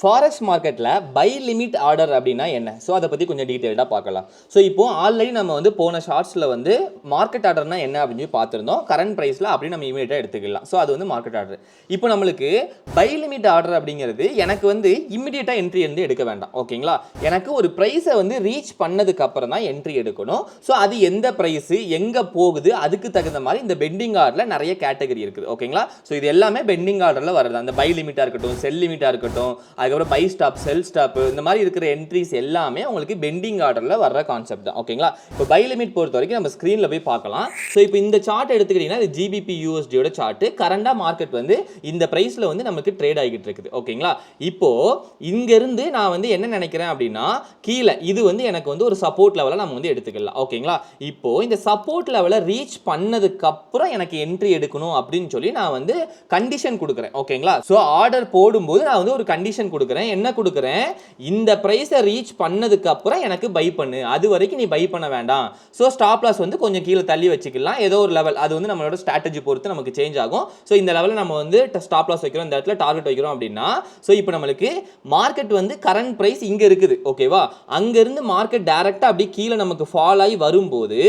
Forex மார்க்கெட்டில் by limit order அப்படின்னா என்ன? ஸோ அதை பற்றி கொஞ்சம் டீட்டெயில்டாக பார்க்கலாம். ஸோ இப்போது ஆல்ரெடி நம்ம வந்து போன ஷார்ட்ஸில் வந்து மார்க்கெட் ஆர்டர்னா என்ன அப்படின்னு சொல்லி பார்த்துருந்தோம். கரண்ட் ப்ரைஸில் அப்படி நம்ம இமீடியட்டாக எடுத்துக்கலாம். ஸோ அது வந்து மார்க்கெட் ஆர்டர். இப்போ நம்மளுக்கு பை லிமிட் ஆர்டர் அப்படிங்கிறது எனக்கு வந்து இமீடியட்டாக என்ட்ரி வந்து எடுக்க வேண்டாம். ஓகேங்களா? எனக்கு ஒரு ப்ரைஸை வந்து ரீச் பண்ணதுக்கு அப்புறம் தான் என்ட்ரி எடுக்கணும். ஸோ அது எந்த ப்ரைஸு எங்கே போகுது அதுக்கு தகுந்த மாதிரி இந்த பெண்டிங் ஆர்டரில் நிறைய கேட்டகரி இருக்குது. ஓகேங்களா? ஸோ இது எல்லாமே பெண்டிங் ஆர்டரில் வருது. அந்த பை லிமிட்டாக இருக்கட்டும், செல் லிமிட்டாக இருக்கட்டும், அதுக்கப்புறம் பை ஸ்டாப், செல் ஸ்டாப், இந்த மாதிரி இருக்கிற என்ட்ரிஸ் எல்லாமே உங்களுக்கு பெண்டிங் ஆர்டரில் வர்ற கான்செப்ட் தான். ஓகேங்களா? இப்போ பை லிமிட் பொறுத்த வரைக்கும் நம்ம ஸ்க்ரீனில் போய் பார்க்கலாம். ஸோ இப்போ இந்த சார்ட் எடுத்துக்கிட்டிங்கன்னா இது ஜிபிபி யூஎஸ்டியோட சார்ட். கரண்டாக மார்க்கெட் வந்து இந்த ப்ரைஸில் வந்து நமக்கு ட்ரேட் ஆகிட்டு இருக்குது. ஓகேங்களா? இப்போ இங்கேருந்து நான் வந்து என்ன நினைக்கிறேன் அப்படின்னா, கீழே இது வந்து எனக்கு வந்து ஒரு சப்போர்ட் லெவலை நம்ம வந்து எடுத்துக்கலாம். ஓகேங்களா? இப்போ இந்த சப்போர்ட் லெவலை ரீச் பண்ணதுக்கப்புறம் எனக்கு என்ட்ரி எடுக்கணும் அப்படின்னு சொல்லி நான் வந்து கண்டிஷன் கொடுக்குறேன். ஓகேங்களா? ஸோ ஆர்டர் போடும்போது நான் வந்து ஒரு கண்டிஷன் கொடுக்குறேன். என்ன கொடுக்குறேன்? இந்த பிரைஸை ரீச் பண்ணதுக்கு அப்புறம் எனக்கு பை பண்ணு, அது வரைக்கும் நீ பை பண்ண வேண்டாம். ஸோ ஸ்டாப் லாஸ் வந்து கொஞ்சம் கீழே தள்ளி வச்சுக்கலாம். ஏதோ ஒரு லெவல், அது வந்து நம்மளோட ஸ்ட்ராட்டஜி பொறுத்து நமக்கு சேஞ்ச் ஆகும். ஸோ இந்த லெவலில் நம்ம வந்து ஸ்டாப் லாஸ் வைக்கிறோம், இந்த இடத்துல டார்கெட் வைக்கிறோம் அப்படின்னா, ஸோ இப்போ நம்மளுக்கு மார்க்கெட் வந்து கரண்ட் பிரைஸ் இங்கே இருக்குது. ஓகேவா? அங்கேருந்து மார்க்கெட் டைரக்டாக அப்படி கீழே நமக்கு ஃபால் ஆகி வரும்போது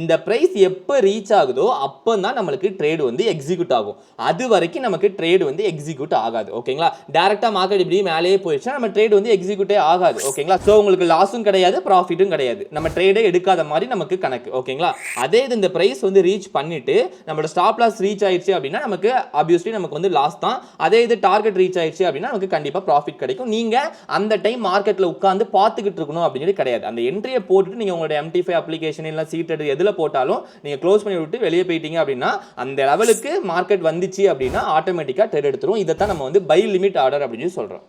இந்த பிரைஸ் எப்போ ரீச் ஆகுதோ அப்போ தான் நம்மளுக்கு ட்ரேட் வந்து எக்ஸிக்யூட் ஆகும். அது வரைக்கும் நமக்கு ட்ரேட் வந்து எக்ஸிக்யூட் ஆகாது. ஓகேங்களா? டைரக்டாக மார்க்கெட் இப்படி மேலேயே போயிடுச்சுன்னா நம்ம ட்ரேட் வந்து எக்ஸிக்யூட்டே ஆகாது. ஓகேங்களா? ஸோ உங்களுக்கு லாஸும் கிடையாது, ப்ராஃபிட்டும் கிடையாது. நம்ம ட்ரேடே எடுக்காத மாதிரி நமக்கு கணக்கு. ஓகேங்களா? அதே இது இந்த பிரைஸ் வந்து ரீச் பண்ணிட்டு நம்மளோட ஸ்டாப் லாஸ் ரீச் ஆயிடுச்சு அப்படின்னா நமக்கு ஆப்வியஸ்லி நமக்கு வந்து லாஸ் தான். அதே இது டார்கெட் ரீச் ஆயிடுச்சு அப்படின்னா நமக்கு கண்டிப்பாக ப்ராஃபிட் கிடைக்கும். நீங்க அந்த டைம் மார்க்கெட்டில் உட்காந்து பார்த்துக்கிட்டு இருக்கணும் அப்படின்னு கிடையாது. அந்த என்ட்ரியை போட்டுட்டு நீங்க உங்களோட MT5 அப்ளிகேஷன் இல்லை சீட்டட் எதில் போட்டாலும் நீங்க க்ளோஸ் பண்ணி விட்டு வெளியே போயிட்டீங்க அப்படின்னா அந்த லெவலுக்கு மார்க்கெட் வந்துச்சு அப்படின்னா ஆட்டோமேட்டிக்காக ட்ரேட் எடுத்துரும். இதை தான் நம்ம வந்து பை லிமிட் ஆர்டர் அப்படின்னு சொல்றோம்.